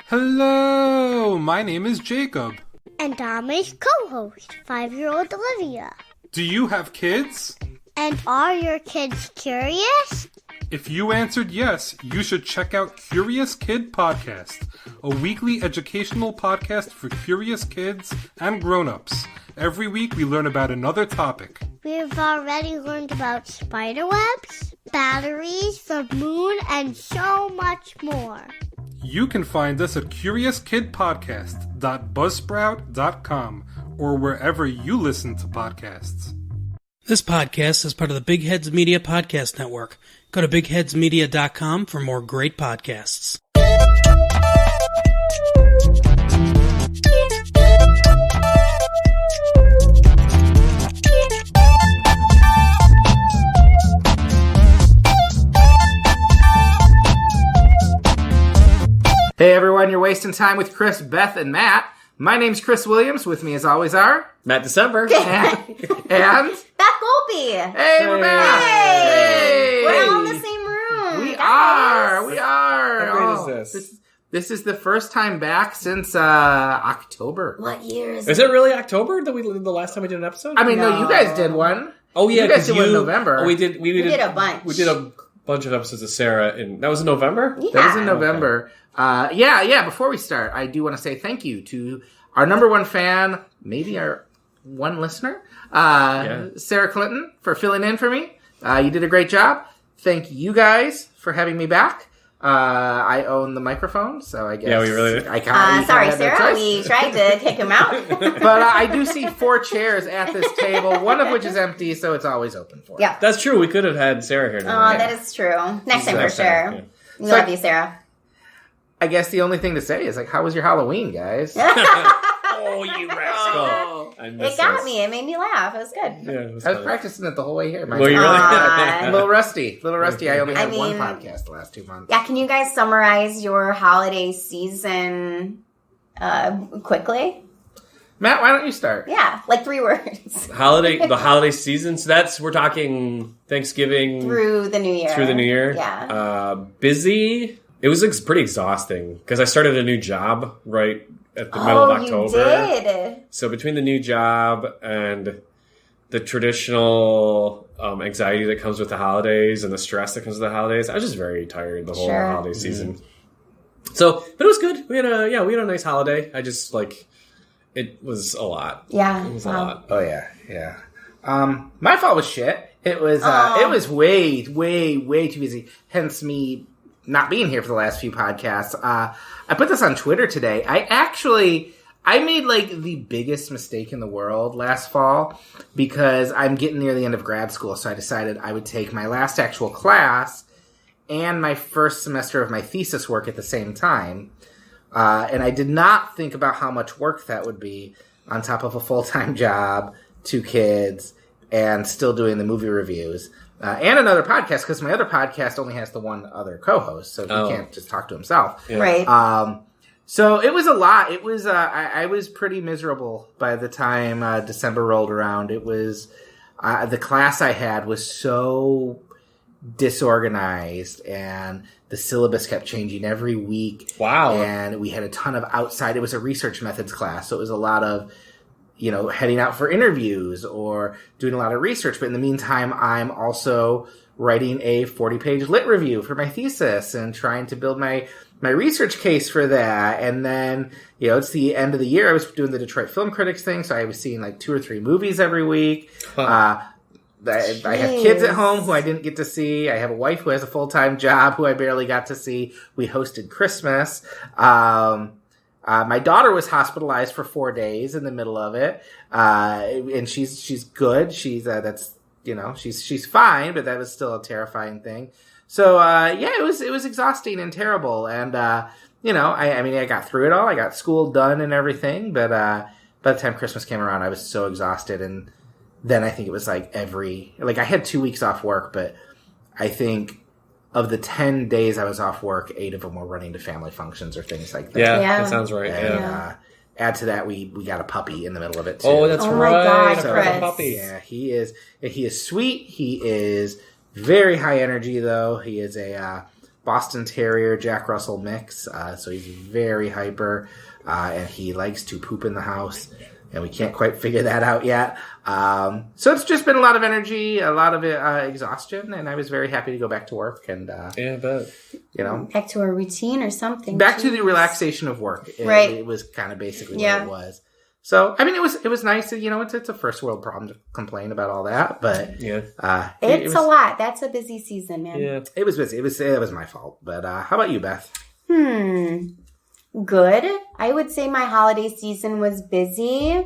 Hello, my name is Jacob. And I'm his co-host, 5-year-old Olivia. Do you have kids? And are your kids curious? If you answered yes, you should check out Curious Kid Podcast, a weekly educational podcast for curious kids and grown-ups. Every week we learn about another topic. We've already learned about spiderwebs, batteries, the moon, and so much more. You can find us at CuriousKidPodcast.buzzsprout.com or wherever you listen to podcasts. This podcast is part of the Big Heads Media Podcast Network. Go to BigHeadsMedia.com for more great podcasts. Hey everyone, you're wasting time with Chris, Beth, and Matt. My name's Chris Williams. With me as always are... Matt December. and... Beth Golpe. Hey, we're back! Hey! We're all in the same room. We are! How great is this? This is the first time back since October. What year is Is it really October that the last time we did an episode? I mean, no, you guys did one. Oh yeah, you guys did one in November. Oh, we did a bunch. We did a bunch of episodes of Sarah, and that was in November? Yeah. That was in November. Okay. Yeah, before we start, I do want to say thank you to our number one fan, maybe our one listener, Sarah Clinton, for filling in for me. You did a great job. Thank you guys for having me back. I own the microphone, so I guess... Yeah, we really did. Sorry, Sarah, we tried to kick him out. But I do see 4 chairs at this table, one of which is empty, so it's always open for Yeah. That's true. We could have had Sarah here tonight. Oh, that is true. Next time for sure. Yeah. We love you, Sarah. I guess the only thing to say is, like, how was your Halloween, guys? Oh, you rascal. It got me. It made me laugh. It was good. Yeah, it was I was funny. practicing it the whole way here. Were you really? A little rusty. I only had one mean, podcast the last 2 months. Yeah, can you guys summarize your holiday season quickly? Matt, why don't you start? Yeah, like 3 words. The holiday season. So we're talking Thanksgiving Through the New Year. Yeah. Busy. It was pretty exhausting because I started a new job right at the middle of October. You did. So between the new job and the traditional anxiety that comes with the holidays and the stress that comes with the holidays, I was just very tired the whole holiday season. So, but it was good. We had a nice holiday. I just it was a lot. Yeah. It was a lot. Oh yeah. My fault was shit. It was way too busy. Hence me not being here for the last few podcasts. I put this on Twitter today. I made the biggest mistake in the world last fall because I'm getting near the end of grad school. So I decided I would take my last actual class and my first semester of my thesis work at the same time. And I did not think about how much work that would be on top of a full-time job, 2 kids, and still doing the movie reviews. And another podcast, because my other podcast only has the one other co-host, so he can't just talk to himself. Yeah. Right. So it was a lot. It was I was pretty miserable by the time December rolled around. It was the class I had was so disorganized, and the syllabus kept changing every week. Wow. And we had a ton of outside. It was a research methods class, so it was a lot of heading out for interviews or doing a lot of research. But in the meantime, I'm also writing a 40-page lit review for my thesis and trying to build my research case for that. And then, it's the end of the year. I was doing the Detroit Film Critics thing, so I was seeing 2 or 3 movies every week. I have kids at home who I didn't get to see. I have a wife who has a full-time job who I barely got to see. We hosted Christmas. My daughter was hospitalized for 4 days in the middle of it, and she's good. She's she's fine, but that was still a terrifying thing. So it was exhausting and terrible. And I got through it all. I got school done and everything, but by the time Christmas came around, I was so exhausted. And then I think it was I had 2 weeks off work, but I think of the 10 days I was off work, 8 of them were running to family functions or things like that. Yeah. That sounds right. And, add to that, we got a puppy in the middle of it too. Oh, that's right. My God, so, Chris. Puppy. Yeah, he is sweet. He is very high energy, though. He is a Boston Terrier Jack Russell mix. So he's very hyper, and he likes to poop in the house. And we can't quite figure that out yet. So it's just been a lot of energy, a lot of exhaustion, and I was very happy to go back to work. And I bet. Back to a routine or something. Back to the relaxation of work. It was kind of basically what it was. So I mean, it was nice. It's a first world problem to complain about all that, but it's a lot. That's a busy season, man. Yeah, it was busy. It was my fault. But how about you, Beth? Good. I would say my holiday season was busy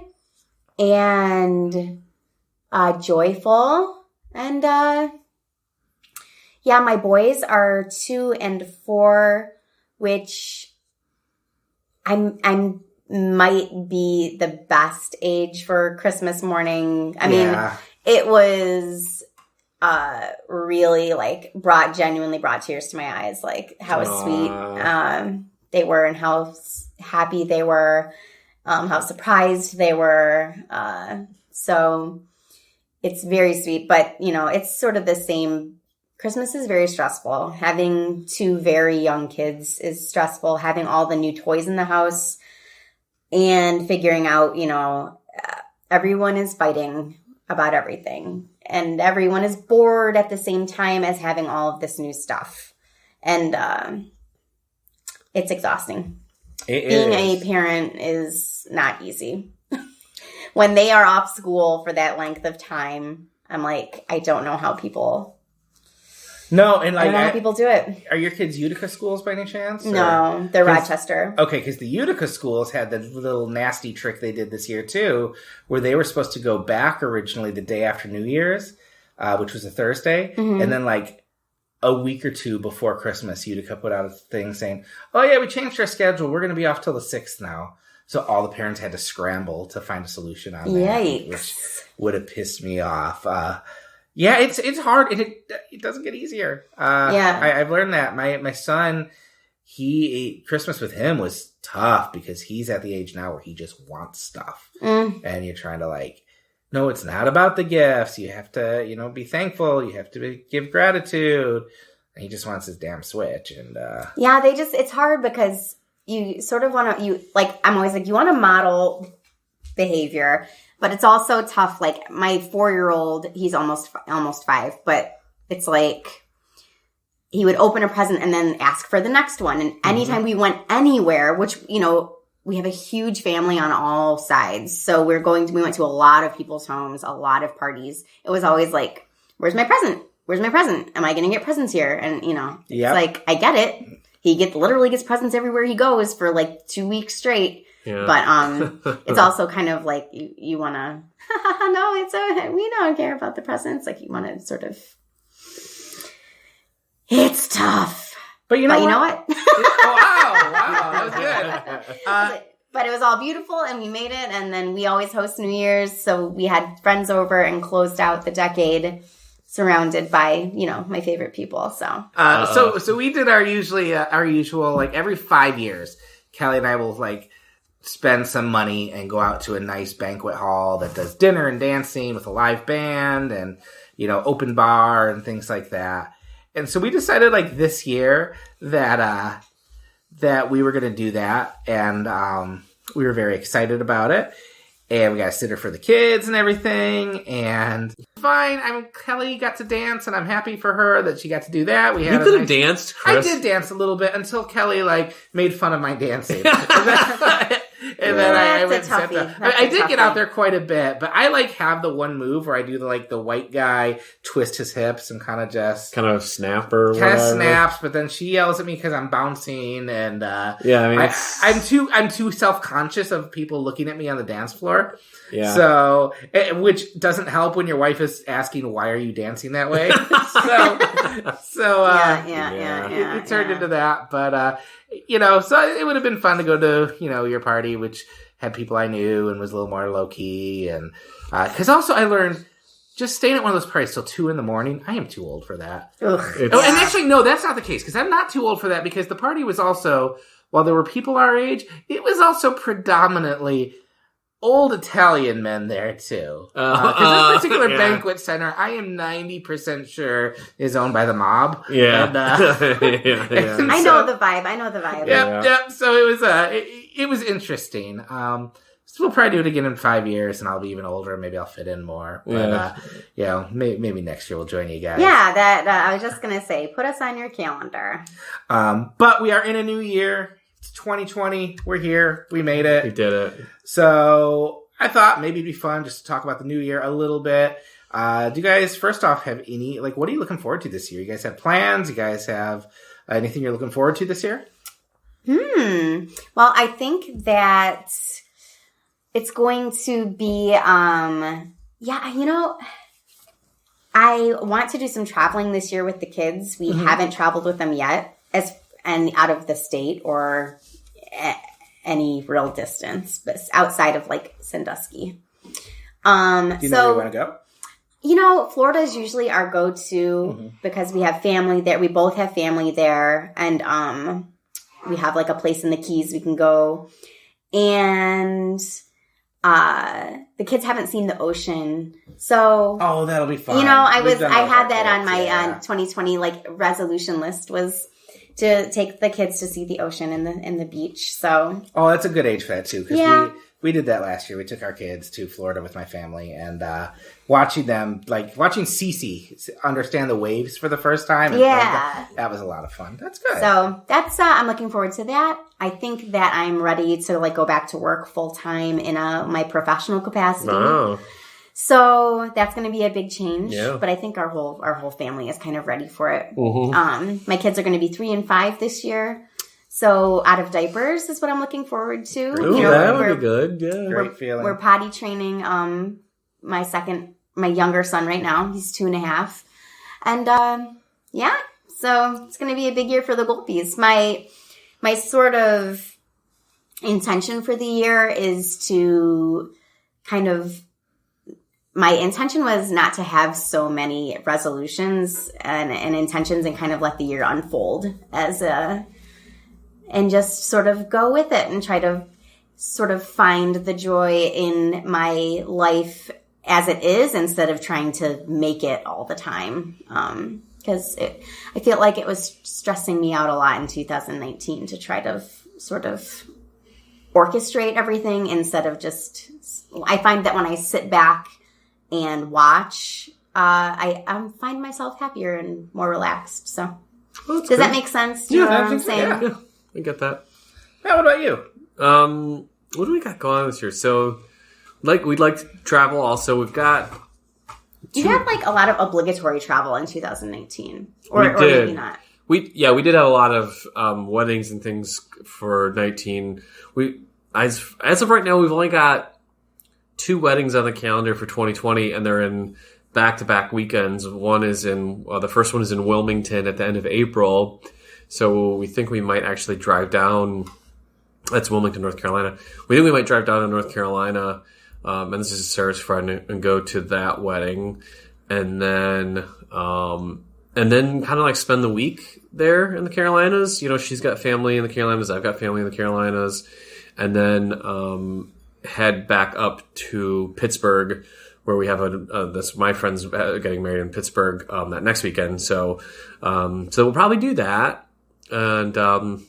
and joyful. And my boys are 2 and 4, which I'm might be the best age for Christmas morning. I mean, it was really genuinely brought tears to my eyes. Like how sweet they were and how happy they were, how surprised they were. So it's very sweet, but it's sort of the same. Christmas is very stressful. Having 2 very young kids is stressful. Having all the new toys in the house and figuring out, everyone is fighting about everything and everyone is bored at the same time as having all of this new stuff. And, it's exhausting. Being a parent is not easy. When they are off school for that length of time, I'm like, I don't know how people... No, and I don't know how people do it. Are your kids Utica schools by any chance? No, they're Rochester. Okay, because the Utica schools had the little nasty trick they did this year too, where they were supposed to go back originally the day after New Year's, which was a Thursday, and then a week or 2 before Christmas, Utica put out a thing saying, "Oh yeah, we changed our schedule. We're going to be off till the 6th now." So all the parents had to scramble to find a solution on that, Yikes. which would have pissed me off. It's hard, and it doesn't get easier. I've learned that. My son, Christmas with him was tough because he's at the age now where he just wants stuff, and you're trying to no, it's not about the gifts. You have to, be thankful. You have to give gratitude. And he just wants his damn Switch, and it's hard because you sort of want to I'm always like, you want to model behavior. But it's also tough. Like my 4-year-old, he's almost 5, but it's like he would open a present and then ask for the next one. And anytime we went anywhere, which, we have a huge family on all sides. So we went to a lot of people's homes, a lot of parties. It was always like, where's my present? Where's my present? Am I going to get presents here? And, it's like, I get it. He literally gets presents everywhere he goes for 2 weeks straight. Yeah. But it's also kind of like you want to, no, it's okay. We don't care about the presents. You want to sort of, it's tough. But you know what? Wow, that was good. But it was all beautiful and we made it. And then we always host New Year's. So we had friends over and closed out the decade surrounded by, my favorite people. So so we did our usual, every 5 years, Callie and I will spend some money and go out to a nice banquet hall that does dinner and dancing with a live band and, open bar and things like that. And so we decided this year that we were going to do that. And we were very excited about it. And we got a sitter for the kids and everything. And fine. Kelly got to dance, and I'm happy for her that she got to do that. You could have danced, Chris. I did dance a little bit until Kelly made fun of my dancing. And then I went I did get out there quite a bit, but I have the one move where I do the white guy twist his hips and kind of snap or whatever. Kind of snaps, but then she yells at me because I'm bouncing, and I'm too self-conscious of people looking at me on the dance floor. Yeah. So, which doesn't help when your wife is asking, "Why are you dancing that way?" It turned into that, but so it would have been fun to go to your party, which had people I knew and was a little more low key, and because also I learned just staying at one of those parties till 2 a.m. I am too old for that. And actually, no, that's not the case because I'm not too old for that because the party was also, while there were people our age, it was also predominantly old Italian men there too. Because this particular banquet center, I am 90% sure is owned by the mob. Yeah. And, I know the vibe. Yeah. So it was interesting. So we'll probably do it again in 5 years, and I'll be even older. Maybe I'll fit in more. But maybe next year we'll join you guys. Yeah, that I was just gonna say, put us on your calendar. But we are in a new year. It's 2020. We're here. We made it. We did it. So I thought maybe it'd be fun just to talk about the new year a little bit. Do you guys, first off, have any, what are you looking forward to this year? You guys have plans? You guys have anything you're looking forward to this year? Well, I think that it's going to be, I want to do some traveling this year with the kids. We haven't traveled with them yet, and out of the state or any real distance, but outside of like Sandusky. Do you know where you want to go? Florida is usually our go-to because we have family there. We both have family there, and we have like a place in the Keys we can go. And the kids haven't seen the ocean, so that'll be fun. I had that on my 2020 resolution list was to take the kids to see the ocean and the beach. So that's a good age for that too, because we did that last year. We took our kids to Florida with my family, and watching Cece understand the waves for the first time. And that was a lot of fun. That's good. So that's I'm looking forward to that. I think that I'm ready to go back to work full time in my professional capacity. Oh. So that's going to be a big change. Yeah. But I think our whole family is kind of ready for it. My kids are going to be 3 and 5 this year. So out of diapers is what I'm looking forward to. Ooh, that would be good. Yeah. Great feeling. We're potty training my younger son right now. He's 2.5. And so it's going to be a big year for the Golpies. My sort of intention for the year is to my intention was not to have so many resolutions and intentions and kind of let the year unfold and just sort of go with it and try to sort of find the joy in my life as it is instead of trying to make it all the time. Because I feel like it was stressing me out a lot in 2019 to try to sort of orchestrate everything instead of just, I find that when I sit back and watch, I find myself happier and more relaxed. So does that make sense? Do you know what I'm saying? Yeah, I get that. Matt, what about you? What do we got going on this year? So, we'd like to travel also. We've got... You had a lot of obligatory travel in 2019. Or maybe not. We did have a lot of weddings and things for 19. As of right now, we've only got 2 weddings on the calendar for 2020, and they're in back-to-back weekends. The first one is in Wilmington at the end of April. So we think we might actually drive down. That's Wilmington, North Carolina. We think we might drive down to North Carolina. And this is Sarah's friend, and go to that wedding, and then kind of spend the week there in the Carolinas. She's got family in the Carolinas. I've got family in the Carolinas, and then head back up to Pittsburgh, where we have my friend's getting married in Pittsburgh that next weekend. So we'll probably do that, and that'd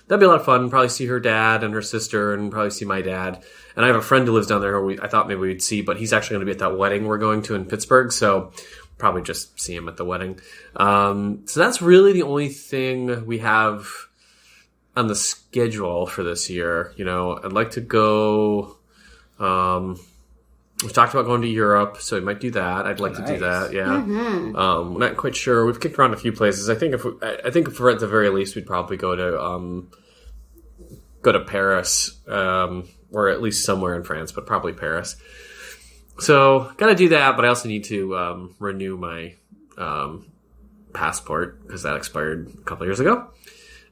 be a lot of fun. Probably see her dad and her sister, and probably see my dad. And I have a friend who lives down there who I thought maybe we'd see, but he's actually going to be at that wedding we're going to in Pittsburgh, so probably just see him at the wedding. So that's really the only thing we have on the schedule for this year. I'd like to go... we've talked about going to Europe, so we might do that. I'd like to do that, yeah. We're not quite sure. We've kicked around a few places. I think if we're at the very least, we'd probably go to Paris, or at least somewhere in France, but probably Paris. So, gotta do that, but I also need to renew my passport, because that expired a couple years ago.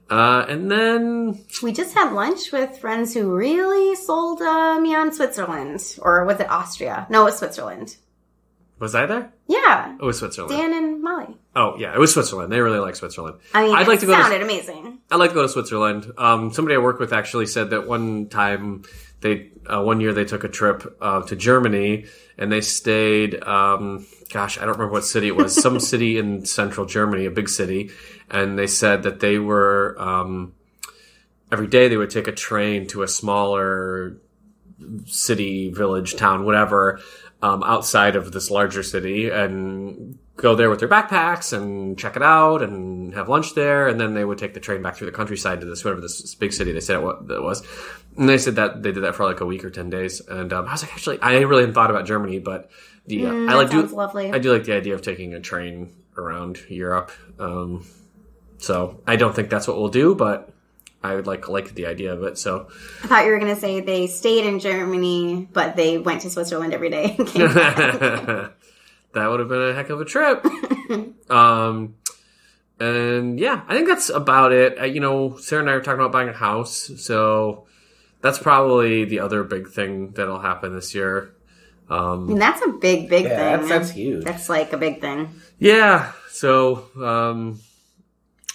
And then... We just had lunch with friends who really sold me on Switzerland. Or was it Austria? No, it was Switzerland. Was I there? Yeah. It was Switzerland. Dan and Molly. Oh, yeah. It was Switzerland. They really like Switzerland. Sounded amazing. I'd like to go to Switzerland. Somebody I work with actually said that one time one year they took a trip to Germany, and they stayed. Gosh, I don't remember what city it was. Some city in central Germany, a big city, and they said that they were every day they would take a train to a smaller city, village, town, whatever, outside of this larger city, and go there with their backpacks and check it out and have lunch there, and then they would take the train back through the countryside to this big city they said it was. And they said that they did that for like a week or 10 days. And I was like, actually, I really hadn't thought about Germany, but sounds lovely. I do like the idea of taking a train around Europe. So I don't think that's what we'll do, but I would like the idea of it. So I thought you were going to say they stayed in Germany, but they went to Switzerland every day and came back. That would have been a heck of a trip. And yeah, I think that's about it. Sarah and I are talking about buying a house, so that's probably the other big thing that'll happen this year. And that's a big thing. That's huge. That's like a big thing. Yeah. So,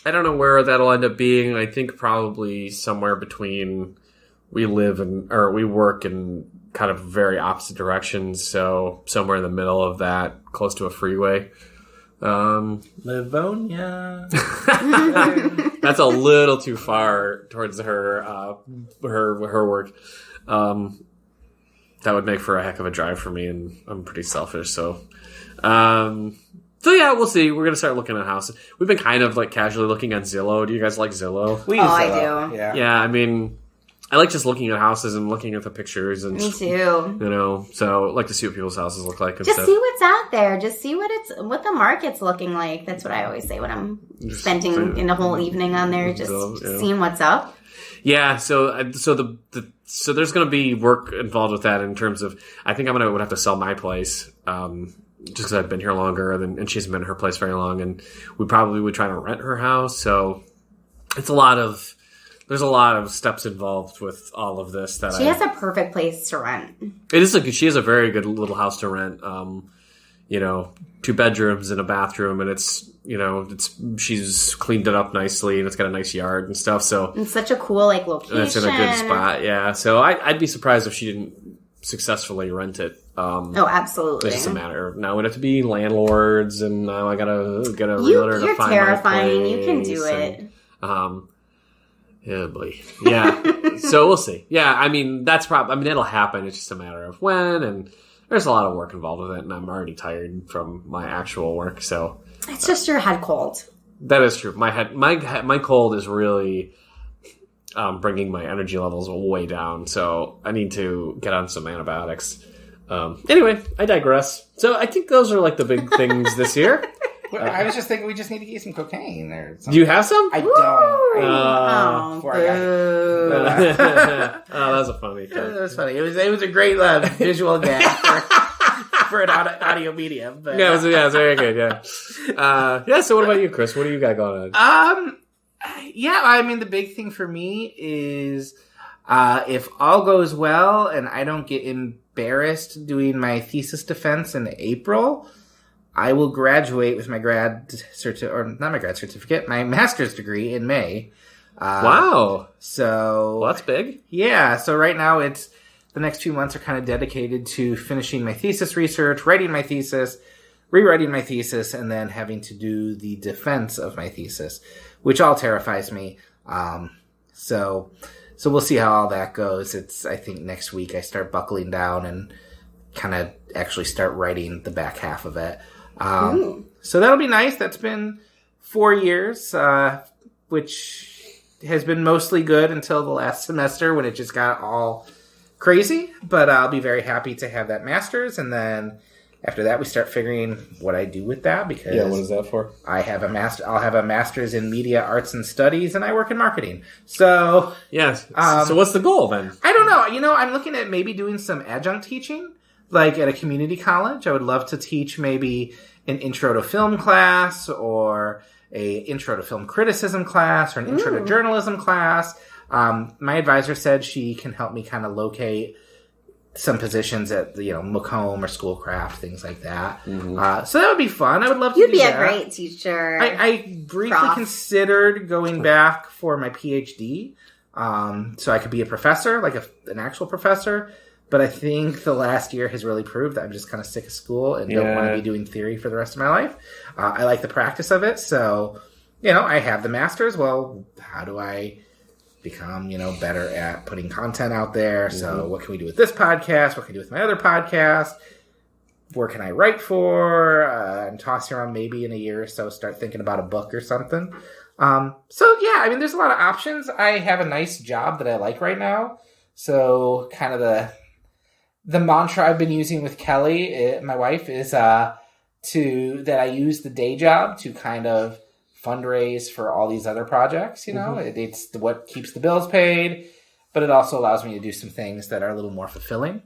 I don't know where that'll end up being. I think probably somewhere between we work in kind of very opposite directions. So somewhere in the middle of that, close to a freeway. Livonia. That's a little too far towards her work. That would make for a heck of a drive for me, and I'm pretty selfish. So yeah, we'll see. We're going to start looking at houses. We've been kind of like casually looking at Zillow. Do you guys like Zillow? We use Zillow. I do. Yeah. Yeah, I mean, I like just looking at houses and looking at the pictures. And Me too. So I like to see what people's houses look like and Just stuff. see what's out there. Just see what the market's looking like. That's what I always say when I'm spending in a whole evening on there, just seeing what's up. Yeah, so there's going to be work involved with that in terms of, I think would have to sell my place, just because I've been here longer and she hasn't been in her place very long, and we probably would try to rent her house. So there's a lot of steps involved with all of this. That she has a perfect place to rent. She has a very good little house to rent. 2 bedrooms and a bathroom, and she's cleaned it up nicely, and it's got a nice yard and stuff. So it's such a cool location. And it's in a good spot. Yeah. So I'd be surprised if she didn't successfully rent it. Absolutely. It's just a matter of now we'd have to be landlords, and now I gotta get a realtor to find terrifying. my place. You can do it. Yeah, boy. Yeah. So we'll see. Yeah, I mean it'll happen. It's just a matter of when, and there's a lot of work involved with it, and I'm already tired from my actual work. So it's just your head cold. That is true. My cold is really bringing my energy levels way down. So I need to get on some antibiotics. Anyway, I digress. So I think those are like the big things this year. I was just thinking we just need to get some cocaine or something. Do you have some? I don't. Oh, that was a funny thing. It was funny. It was a great visual gag for an audio medium. But, yeah, it was very good. Yeah. So what about you, Chris? What do you got going on? Yeah. I mean, the big thing for me is if all goes well and I don't get embarrassed doing my thesis defense in April, I will graduate with my my master's degree in May. Wow. So that's big. Yeah. So right now the next 2 months are kind of dedicated to finishing my thesis research, writing my thesis, rewriting my thesis, and then having to do the defense of my thesis, which all terrifies me. So we'll see how all that goes. I think next week I start buckling down and kind of actually start writing the back half of it. So that'll be nice. That's been 4 years, which has been mostly good until the last semester when it just got all crazy. But I'll be very happy to have that master's, and then after that we start figuring what I do with that, because what is that for? I'll have a master's in media arts and studies, and I work in marketing. So yes. So what's the goal then? I don't know. I'm looking at maybe doing some adjunct teaching. Like at a community college, I would love to teach maybe an intro to film class, or a intro to film criticism class, or an intro to journalism class. My advisor said she can help me kind of locate some positions at Macomb or Schoolcraft, things like that. Mm-hmm. So that would be fun. I would love to do that. You'd be a great teacher. I briefly considered going back for my PhD. So I could be a professor, like an actual professor. But I think the last year has really proved that I'm just kind of sick of school and don't want to be doing theory for the rest of my life. I like the practice of it. So, I have the master's. Well, how do I become, better at putting content out there? Mm-hmm. So what can we do with this podcast? What can I do with my other podcast? Where can I write for? And toss around maybe in a year or so, start thinking about a book or something. There's a lot of options. I have a nice job that I like right now. So kind of the mantra I've been using with Kelly, my wife, is that I use the day job to kind of fundraise for all these other projects. It's what keeps the bills paid, but it also allows me to do some things that are a little more fulfilling.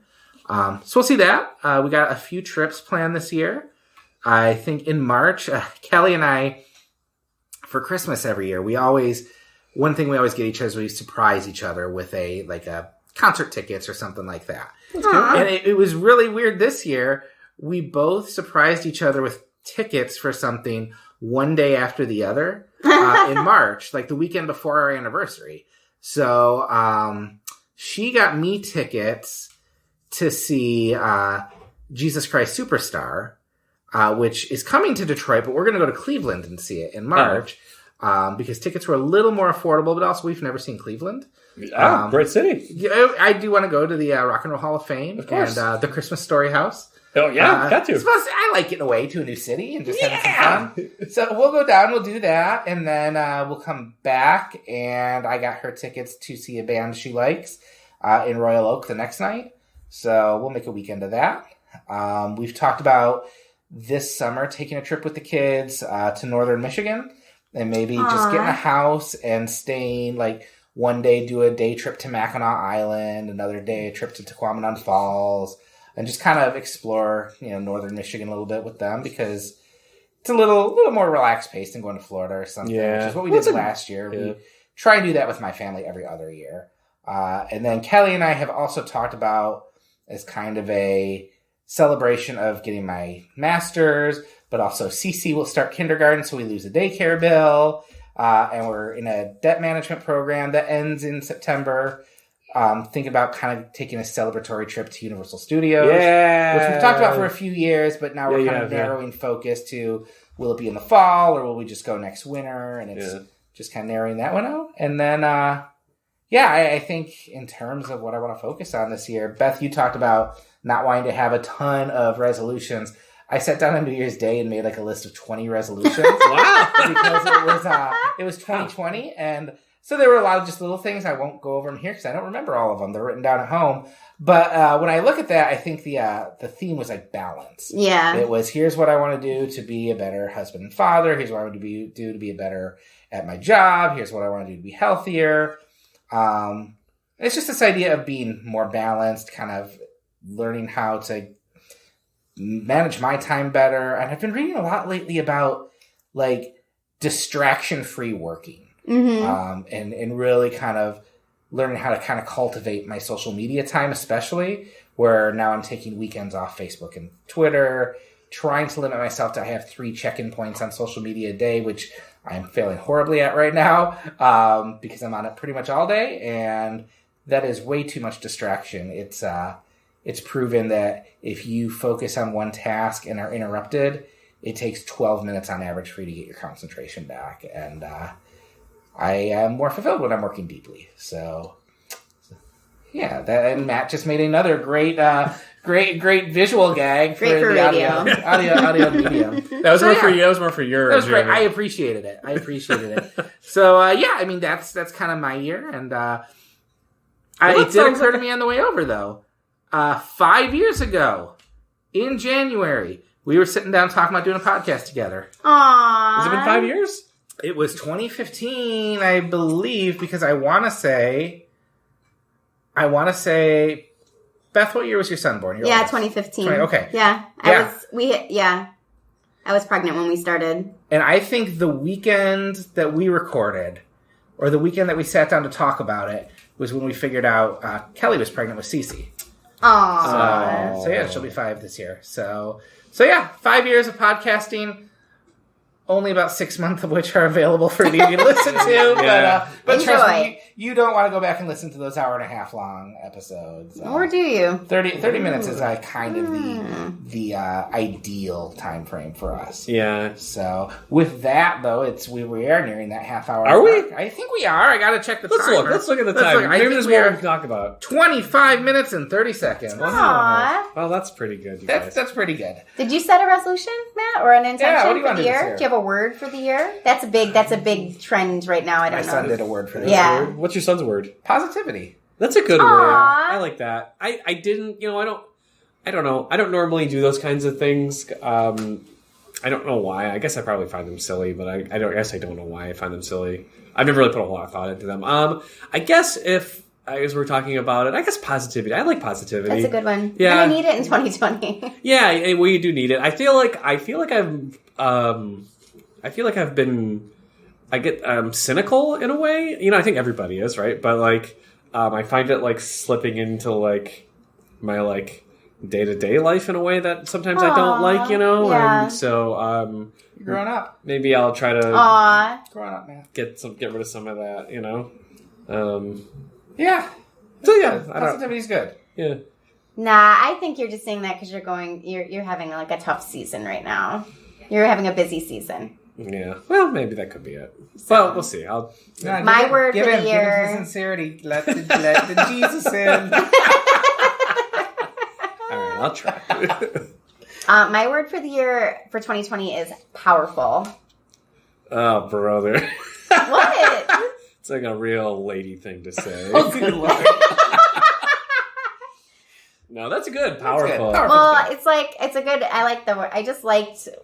So we'll see that. We got a few trips planned this year. I think in March, Kelly and I, for Christmas every year, one thing we always get each other is we surprise each other with a concert tickets or something like that. And it was really weird this year. We both surprised each other with tickets for something one day after the other in March, like the weekend before our anniversary. So she got me tickets to see Jesus Christ Superstar, which is coming to Detroit, but we're going to go to Cleveland and see it in March because tickets were a little more affordable, but also we've never seen Cleveland. Great city. I do want to go to the Rock and Roll Hall of Fame and the Christmas Story House. Oh, yeah, got to. I like getting away to a new city and just having some fun. So we'll go down, we'll do that, and then we'll come back, and I got her tickets to see a band she likes in Royal Oak the next night. So we'll make a weekend of that. We've talked about this summer taking a trip with the kids to northern Michigan and maybe just getting a house and staying, one day do a day trip to Mackinac Island, another day a trip to Tequamanon Falls, and just kind of explore, northern Michigan a little bit with them because it's a little more relaxed pace than going to Florida or something, which is what we did last year. Yeah. We try and do that with my family every other year. And then Kelly and I have also talked about as kind of a celebration of getting my master's, but also Cece will start kindergarten, so we lose a daycare bill. And we're in a debt management program that ends in September. Thinking about kind of taking a celebratory trip to Universal Studios, which we've talked about for a few years, but now we're kind of narrowing focus to will it be in the fall or will we just go next winter? And it's just kind of narrowing that one out. And then, I think in terms of what I want to focus on this year, Beth, you talked about not wanting to have a ton of resolutions. I sat down on New Year's Day and made a list of 20 resolutions. Wow! Because it was 2020, and so there were a lot of just little things. I won't go over them here because I don't remember all of them. They're written down at home. But when I look at that, I think the theme was balance. Yeah. It was, here's what I want to do to be a better husband and father. Here's what I want to do to be better at my job. Here's what I want to do to be healthier. It's just this idea of being more balanced, kind of learning how to manage my time better. And I've been reading a lot lately about distraction-free working. Mm-hmm. And really kind of learning how to kind of cultivate my social media time, especially where now I'm taking weekends off Facebook and Twitter, trying to limit myself to I have 3 check-in points on social media a day, which I'm failing horribly at right now because I'm on it pretty much all day. And that is way too much distraction. It's proven that if you focus on one task and are interrupted, it takes 12 minutes on average for you to get your concentration back. And I am more fulfilled when I'm working deeply. So yeah, and Matt just made another great visual gag for the radio. audio medium. That was more for you. That was more for your. That was great. I appreciated it. So that's kind of my year, and it did occur to me on the way over though. 5 years ago, in January, we were sitting down talking about doing a podcast together. Aww. Has it been 5 years? It was 2015, I believe, because I want to say, Beth, what year was your son born? 2015. Okay. Yeah. I was pregnant when we started. And I think the weekend that we recorded, or the weekend that we sat down to talk about it, was when we figured out Kelly was pregnant with Cece. Aww. So she'll be 5 this year. So 5 years of podcasting. only about 6 months of which are available for you to listen to. But trust me, you don't want to go back and listen to those hour-and-a-half long episodes. Or do you? 30 minutes is kind of the ideal time frame for us. Yeah. So with that, though, we are nearing that half hour. Are we? I think we are. I got to check the timer. Let's look at the time. Maybe there's more we can talk about. 25 minutes and 30 seconds. Aww. Well, that's pretty good. That's pretty good. Did you set a resolution, Matt, or an intention for the year? Do you have a word for the year? That's a big trend right now. I don't know. My son did a word for this. Yeah. What's your son's word? Positivity. That's a good word. I like that. I didn't, I don't know. I don't normally do those kinds of things. I don't know why. I guess I probably find them silly, but I don't know why I find them silly. I've never really put a whole lot of thought into them. I guess as we're talking about it, I guess positivity. I like positivity. That's a good one. Yeah. And I need it in 2020. Yeah, well, you do need it. I feel like I've been, I get cynical in a way. I think everybody is, right? But I find it slipping into my day-to-day life in a way that sometimes I don't like, Yeah. And so You're growing up. maybe I'll try to Growing up, man. get rid of some of that, Yeah. So yeah, Positivity's good. Yeah. Nah, I think you're just saying that because you're having a tough season right now. You're having a busy season. Yeah. Well, maybe that could be it. Well, we'll see. My word for the year. Give him sincerity. Let the Jesus in. All right, I'll try. My word for the year for 2020 is powerful. Oh, brother. What? It's like a real lady thing to say. Oh, good Lord. No, that's good. Powerful. Well, it's a good. I like the word. I just liked it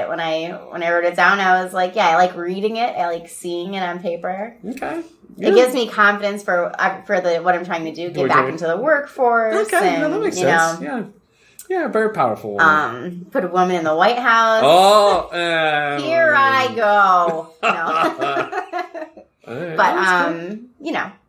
when I wrote it down. I was like, yeah, I like reading it. I like seeing it on paper. Okay. Yeah. It gives me confidence for what I'm trying to do. Get back into the workforce. Okay, and, that makes sense. Yeah, very powerful. Put a woman in the White House. Oh, here I go. But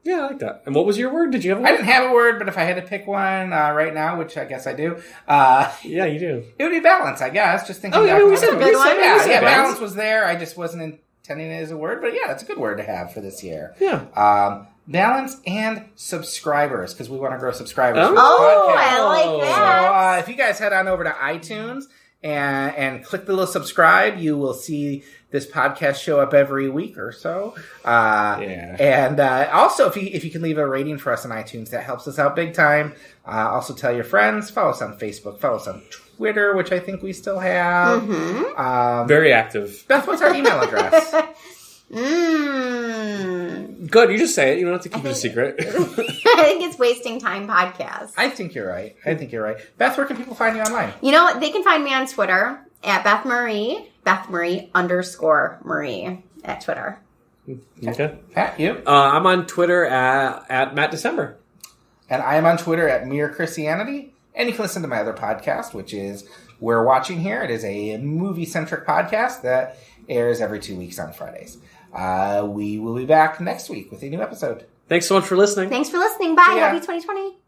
Yeah, I like that. And what was your word? Did you have a word? I didn't have a word, but if I had to pick one right now, which I guess I do, yeah, you do. It would be balance, I guess. Just thinking. We said good one. Yeah, balance was there. I just wasn't intending it as a word, but yeah, it's a good word to have for this year. Yeah. Balance and subscribers, because we want to grow subscribers. Oh, I like that. So if you guys head on over to iTunes and click the little subscribe, you will see this podcast show up every week or so. And also, if you can leave a rating for us on iTunes, that helps us out big time. Also, tell your friends. Follow us on Facebook. Follow us on Twitter, which I think we still have. Mm-hmm. Very active. Beth, what's our email address? Good, you just say it. You don't have to keep it a secret. I think it's Wasting Time Podcast. I think you're right. Beth, where can people find you online? You know what? They can find me on Twitter at Beth Marie _Marie at Twitter. Okay. Pat, you? I'm on Twitter at Matt December. And I am on Twitter at Mere Christianity. And you can listen to my other podcast, which is We're Watching Here. It is a movie-centric podcast that airs every 2 weeks on Fridays. We will be back next week with a new episode. Thanks so much for listening. Thanks for listening. Bye. Happy 2020.